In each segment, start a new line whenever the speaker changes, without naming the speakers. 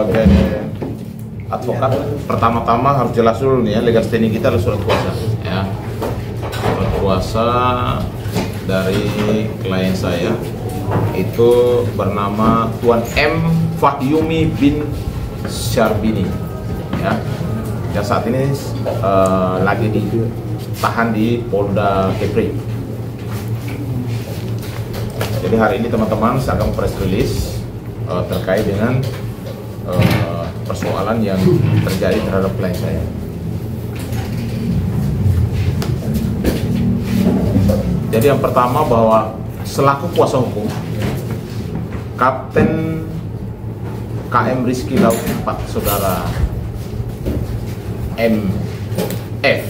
sebagai advokat, pertama-tama harus jelas dulu nih ya, legal standing kita adalah surat kuasa ya. Surat kuasa dari klien saya itu bernama Tuan M. Fahyumi bin Syarbini ya, yang saat ini lagi ditahan di Polda Kepri. Jadi hari ini teman-teman saya akan press release terkait dengan persoalan yang terjadi terhadap klien saya. Jadi yang pertama, bahwa selaku kuasa hukum Kapten KM Rizky Laut 4 Saudara MF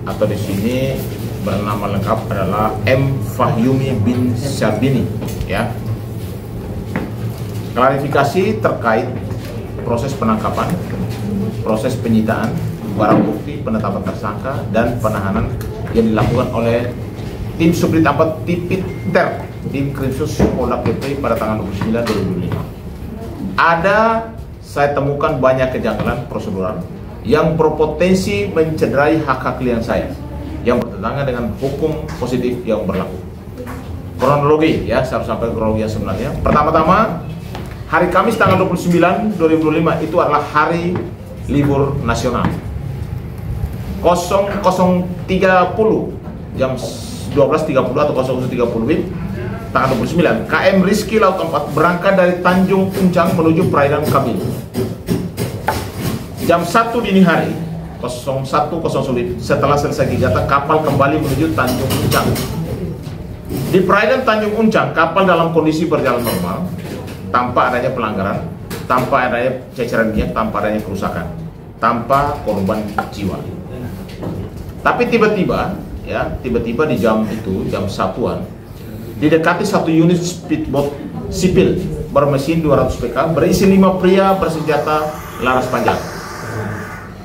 atau di sini bernama lengkap adalah M. Fahyumi bin Syarbini ya. Klarifikasi terkait proses penangkapan, proses penyitaan, barang bukti, penetapan tersangka, dan penahanan yang dilakukan oleh tim Subdit 4 Tipiter tim Krimsus Polda Kepri pada tanggal 29 2005. Saya temukan banyak kejanggalan prosedural yang berpotensi mencederai hak-hak klien saya yang bertentangan dengan hukum positif yang berlaku. Kronologi ya, saya harus sampai kronologi yang sebenarnya. Pertama-tama, hari Kamis tanggal 29 2005 itu adalah hari libur nasional. 00.30 jam 12.30 atau 00.30 WIB tanggal 29, KM Rizky Laut 4 berangkat dari Tanjung Uncang menuju perairan Kabil. Jam 1 dini hari 01.00 WIB setelah selesai gigatan, kapal kembali menuju Tanjung Uncang. Di perairan Tanjung Uncang, kapal dalam kondisi berjalan normal, tanpa adanya pelanggaran, tanpa adanya ceceran minyak, tanpa adanya kerusakan, tanpa korban jiwa. Tapi tiba-tiba di jam itu, jam 1-an, didekati satu unit speedboat sipil bermesin 200 PK berisi 5 pria bersenjata laras panjang.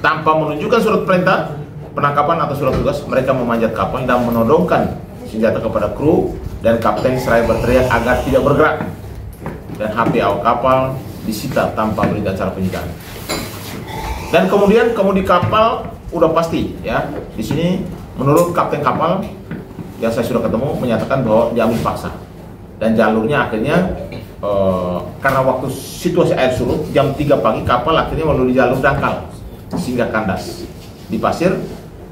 Tanpa menunjukkan surat perintah penangkapan atau surat tugas, mereka memanjat kapal dan menodongkan senjata kepada kru dan kapten seraya berteriak agar tidak bergerak. Dan HP awak kapal disita tanpa berita acara penyitaan. Dan kemudian kemudi kapal udah pasti ya. Di sini menurut kapten kapal yang saya sudah ketemu menyatakan bahwa diambil paksa. Dan jalurnya akhirnya karena waktu situasi air surut jam 3 pagi, kapal akhirnya melalui jalur dangkal sehingga kandas di pasir.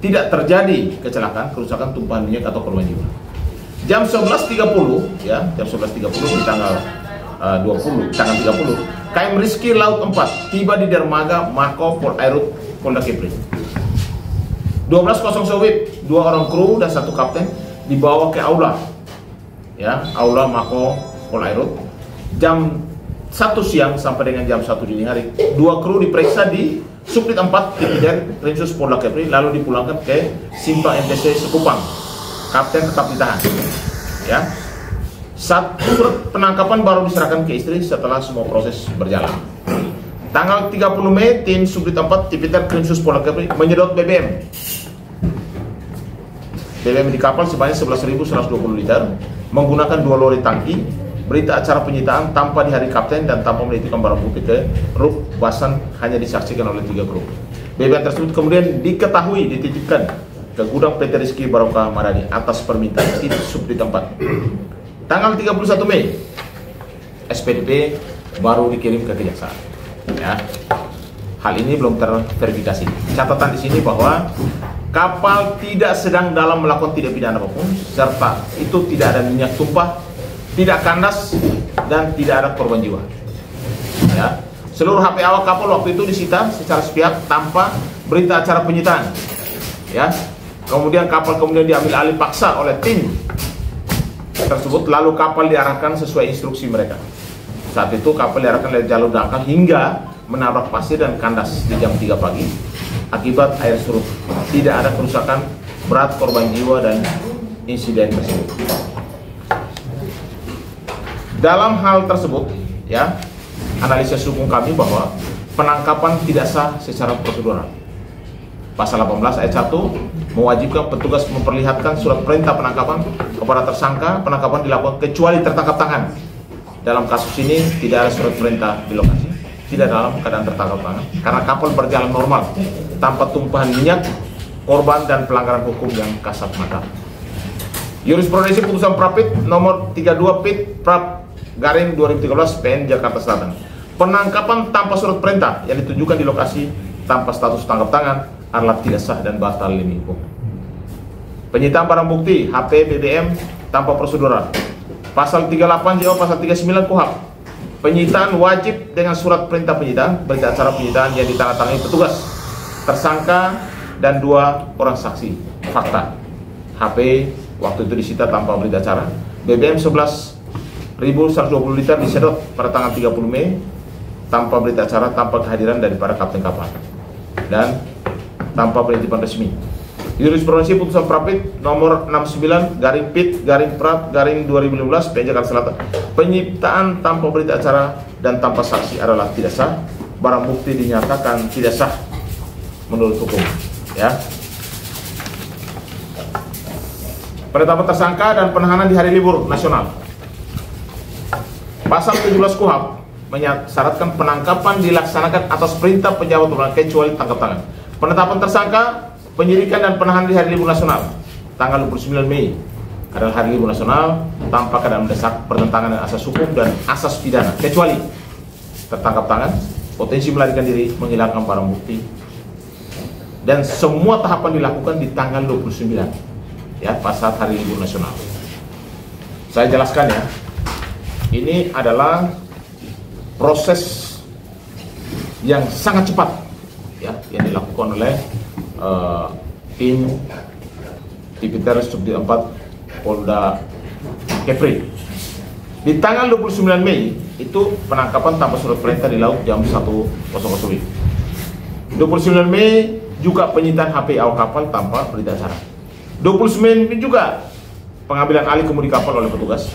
Tidak terjadi kecelakaan, kerusakan, tumpahan minyak atau korban jiwa. Jam 11.30 ya, jam 11.30 di tanggal 30 KM Rizky Laut 4 tiba di dermaga Mako Polairut Polda Kepri. 12.00 WIB, 2 orang kru dan 1 kapten dibawa ke aula ya, aula Mako Polairut. Jam 1 siang sampai dengan jam 1 dini hari, 2 kru diperiksa di Subdit 4 Tipiter Krimsus Polda Kepri lalu dipulangkan ke Simpang MTC Sekupang. Kapten tetap ditahan ya. Surat penangkapan baru diserahkan ke istri setelah semua proses berjalan. Tanggal 30 Mei, tim Subdit 4 Tipiter Krimsus Polda Kepri menyedot BBM di kapal sebanyak 11.120 liter menggunakan 2 lori tangki. Berita acara penyitaan tanpa di hari kapten dan tanpa menitipkan barang bukti ke Ruk Basan hanya disaksikan oleh 3 kru. BBM tersebut kemudian diketahui dititipkan ke gudang PT Rizky Barokah Madani atas permintaan tim Subdit 4. Tanggal 31 Mei, SPDP baru dikirim ke kejaksaan. Ya. Hal ini belum terverifikasi. Catatan di sini bahwa kapal tidak sedang dalam melakukan tindak pidana apapun, serta itu tidak ada minyak tumpah, tidak kandas, dan tidak ada korban jiwa. Ya. Seluruh HP awak kapal waktu itu disita secara sepihak tanpa berita acara penyitaan. Ya. Kemudian kapal diambil alih paksa oleh tim tersebut, lalu kapal diarahkan sesuai instruksi mereka. Saat itu kapal diarahkan dari jalur dangkal hingga menabrak pasir dan kandas di jam 3 pagi akibat air surut. Tidak ada kerusakan berat, korban jiwa, dan insiden tersebut. Dalam hal tersebut ya, analisis hukum kami bahwa penangkapan tidak sah secara prosedural. Pasal 18 ayat 1 mewajibkan petugas memperlihatkan surat perintah penangkapan kepada tersangka. Penangkapan dilakukan kecuali tertangkap tangan. Dalam kasus ini tidak ada surat perintah di lokasi. tidak dalam keadaan tertangkap tangan karena kapal berjalan normal tanpa tumpahan minyak, korban dan pelanggaran hukum yang kasat mata. Jurisprudensi putusan Prapit nomor 32 Pit Prap garing 2013 PN Jakarta Selatan. Penangkapan tanpa surat perintah yang ditujukan di lokasi tanpa status tangkap tangan adalah tidak sah dan batal demi hukum. Penyitaan barang bukti HP BBM tanpa prosedural. Pasal 38 JO pasal 39 KUHP. Penyitaan wajib dengan surat perintah penyitaan, berita acara penyitaan yang ditandatangani petugas, tersangka dan 2 orang saksi. Fakta. HP waktu itu disita tanpa berita acara. BBM 11.120 liter disedot pada tanggal 30 Mei tanpa berita acara, tanpa kehadiran daripada kapten kapal dan tanpa penitipan resmi. Jurisprudensi putusan Prapit nomor 69 garing Pit garing Prap garing 2015 PN Jakarta Selatan. Penyitaan tanpa berita acara dan tanpa saksi adalah tidak sah. Barang bukti dinyatakan tidak sah menurut hukum. Ya. Penetapan tersangka dan penahanan di hari libur nasional. Pasal 17 KUHP mensyaratkan penangkapan dilaksanakan atas perintah pejabat berwenang kecuali tangkap tangan. Penetapan tersangka, penyidikan dan penahanan di hari libur nasional tanggal 29 Mei adalah hari libur nasional tanpa keadaan mendesak, bertentangan dengan asas hukum dan asas pidana kecuali tertangkap tangan, potensi melarikan diri, menghilangkan barang bukti, dan semua tahapan dilakukan di tanggal 29 ya, pas saat hari libur nasional. Saya jelaskan ya, ini adalah proses yang sangat cepat ya, yang dilakukan oleh tim Tipiter Subdit 4 Polda Kepri. Di tanggal 29 Mei itu penangkapan tanpa surat perintah di laut jam 1.00 WIB. 29 Mei juga penyitaan HP awak kapal tanpa berita acara. 29 Mei juga pengambilan alih kemudi kapal oleh petugas.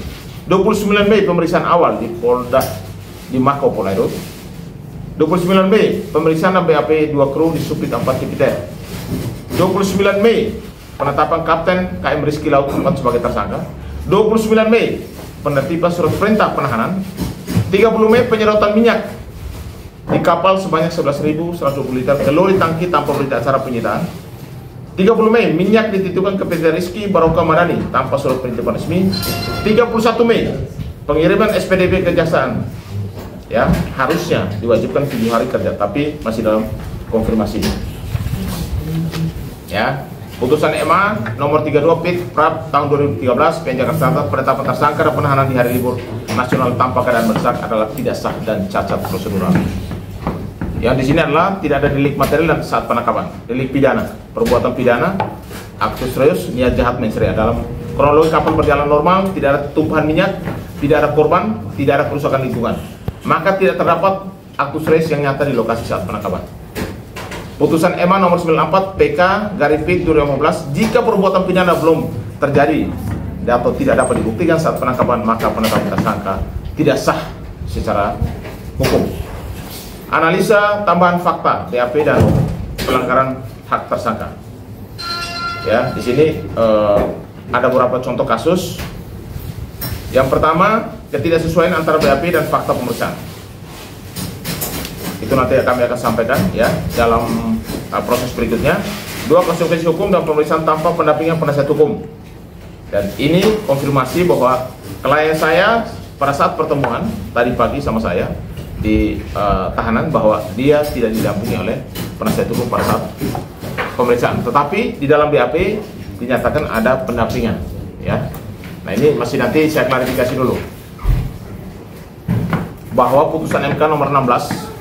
29 Mei pemeriksaan awal di Polda di Mako Polaido. 29 Mei pemeriksaan BAP 2 kru di Subdit 4 Tipiter. 29 Mei penetapan Kapten KM Rizky Laut 4 sebagai tersangka. 29 Mei penertiban surat perintah penahanan. 30 Mei penyedotan minyak di kapal sebanyak 11.120 liter ke lori tangki tanpa berita acara penyitaan. 30 Mei minyak dititipkan ke PT Rizky Barokah Madani tanpa surat perintah resmi. 31 Mei pengiriman SPDP kejaksaan ya, harusnya diwajibkan 7 hari kerja tapi masih dalam konfirmasi ya. Putusan MA nomor 32 Pit Prap tahun 2013 PN Jakarta Selatan, penetapan tersangka dan penahanan di hari libur nasional tanpa keadaan mendesak adalah tidak sah dan cacat prosedural. Yang di sini adalah tidak ada delik material dan saat penangkapan, delik pidana, perbuatan pidana, aktus reus, niat jahat mens rea. Dalam kronologi kapal berjalan normal, tidak ada tumpahan minyak, tidak ada korban, tidak ada kerusakan lingkungan, maka tidak terdapat aktus reus yang nyata di lokasi saat penangkapan. Putusan MA nomor 94 PK garing Pit 2015, jika perbuatan pidana belum terjadi atau tidak dapat dibuktikan saat penangkapan, maka penetapan tersangka tidak sah secara hukum. Analisa tambahan fakta BAP dan pelanggaran hak tersangka. Ya, di sini ada beberapa contoh kasus. Yang pertama, ketidaksesuaian antara BAP dan fakta pemeriksaan. Itu nanti kami akan sampaikan ya dalam proses berikutnya. 2, konsekuensi hukum dan pemeriksaan tanpa pendampingan penasihat hukum. Dan ini konfirmasi bahwa klien saya pada saat pertemuan tadi pagi sama saya di tahanan bahwa dia tidak didampingi oleh penasihat hukum pada saat pemeriksaan. Tetapi di dalam BAP dinyatakan ada pendampingan ya. Nah, ini masih nanti saya klarifikasi dulu bahwa putusan MK nomor 16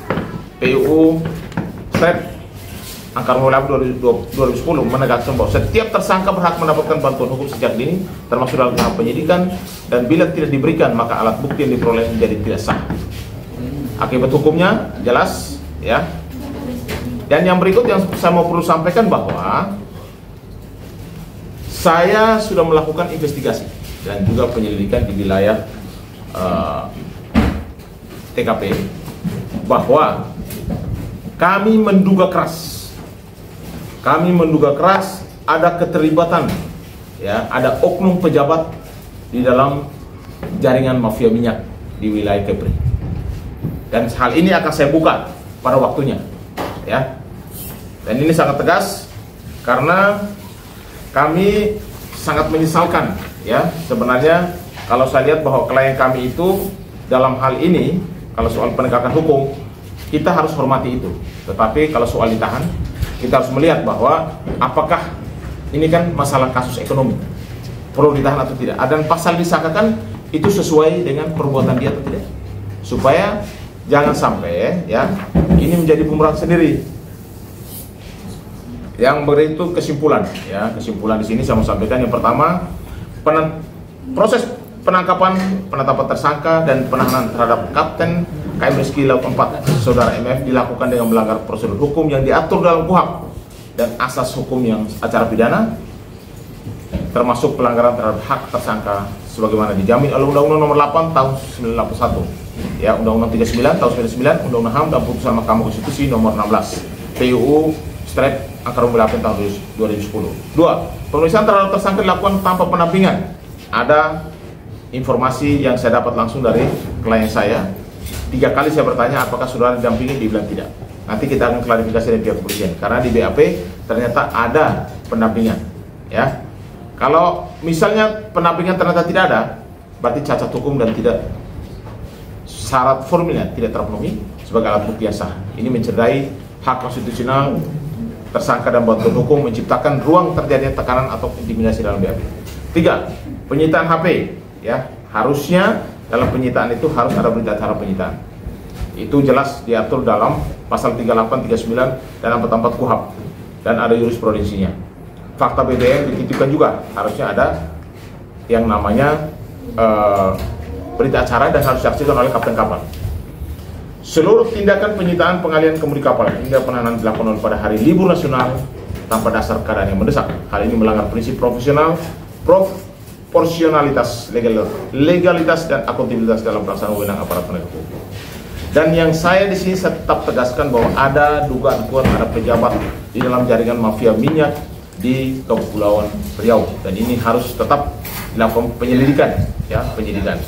PUU Step Angka nomor 2010 menegaskan bahwa setiap tersangka berhak mendapatkan bantuan hukum sejak dini, termasuk dalam tahap penyidikan, dan bila tidak diberikan maka alat bukti yang diperoleh menjadi tidak sah. Akibat hukumnya jelas ya. Dan yang berikut yang saya mau perlu sampaikan bahwa saya sudah melakukan investigasi dan juga penyelidikan di wilayah TKP bahwa kami menduga keras ada keterlibatan ya, ada oknum pejabat di dalam jaringan mafia minyak di wilayah Kepri. Dan hal ini akan saya buka pada waktunya, ya. Dan ini sangat tegas karena kami sangat menyesalkan, ya. Sebenarnya kalau saya lihat bahwa klien kami itu dalam hal ini, kalau soal penegakan hukum, kita harus hormati itu. Tetapi kalau soal ditahan, kita harus melihat bahwa apakah ini kan masalah kasus ekonomi, perlu ditahan atau tidak. Dan pasal disangkakan itu sesuai dengan perbuatan dia atau tidak. Supaya jangan sampai ya ini menjadi bumerang sendiri. Yang berikut kesimpulan, ya. Kesimpulan di sini saya mau sampaikan yang pertama, proses penangkapan, penetapan tersangka dan penahanan terhadap Kapten KM Rizky Laut 4 Saudara MF dilakukan dengan melanggar prosedur hukum yang diatur dalam KUHP dan asas hukum yang acara pidana, termasuk pelanggaran terhadap hak tersangka sebagaimana dijamin oleh Undang-Undang Nomor 8 Tahun 1981, ya, Undang-Undang 39 Tahun 99, Undang-Undang HAM dan Putusan Mahkamah Konstitusi Nomor 16, PUU Angka 8 Tahun 2010. 2. Pemeriksaan terhadap tersangka dilakukan tanpa pendampingan. Ada informasi yang saya dapat langsung dari klien saya. 3 kali saya bertanya apakah saudara didampingi, dia bilang tidak. Nanti kita akan klarifikasi dari pihak kepolisian karena di BAP ternyata ada pendampingan, ya. Kalau misalnya pendampingan ternyata tidak ada, berarti cacat hukum dan tidak syarat formilnya tidak terpenuhi sebagai alat bukti yang sah. Ini mencederai hak konstitusional tersangka dan bantuan hukum, menciptakan ruang terjadinya tekanan atau intimidasi dalam BAP. 3. Penyitaan HP, ya. Harusnya dalam penyitaan itu harus ada berita acara penyitaan. Itu jelas diatur dalam pasal 38, 39 dan 44 KUHP dan ada jurisprudensinya. Fakta BBM dititipkan juga, harusnya ada yang namanya berita acara dan harus disaksikan oleh kapten kapal. Seluruh tindakan penyitaan, pengalihan kemudi kapal hingga penahanan dilakukan pada hari libur nasional tanpa dasar keadaan yang mendesak. Hal ini melanggar prinsip proporsionalitas, legalitas dan akuntabilitas dalam pelaksanaan wewenang aparat penegak hukum. Dan yang saya di sini tetap tegaskan bahwa ada dugaan kuat ada pejabat di dalam jaringan mafia minyak di Kepulauan Riau, dan ini harus tetap dilakukan penyelidikan, ya, penyidikan.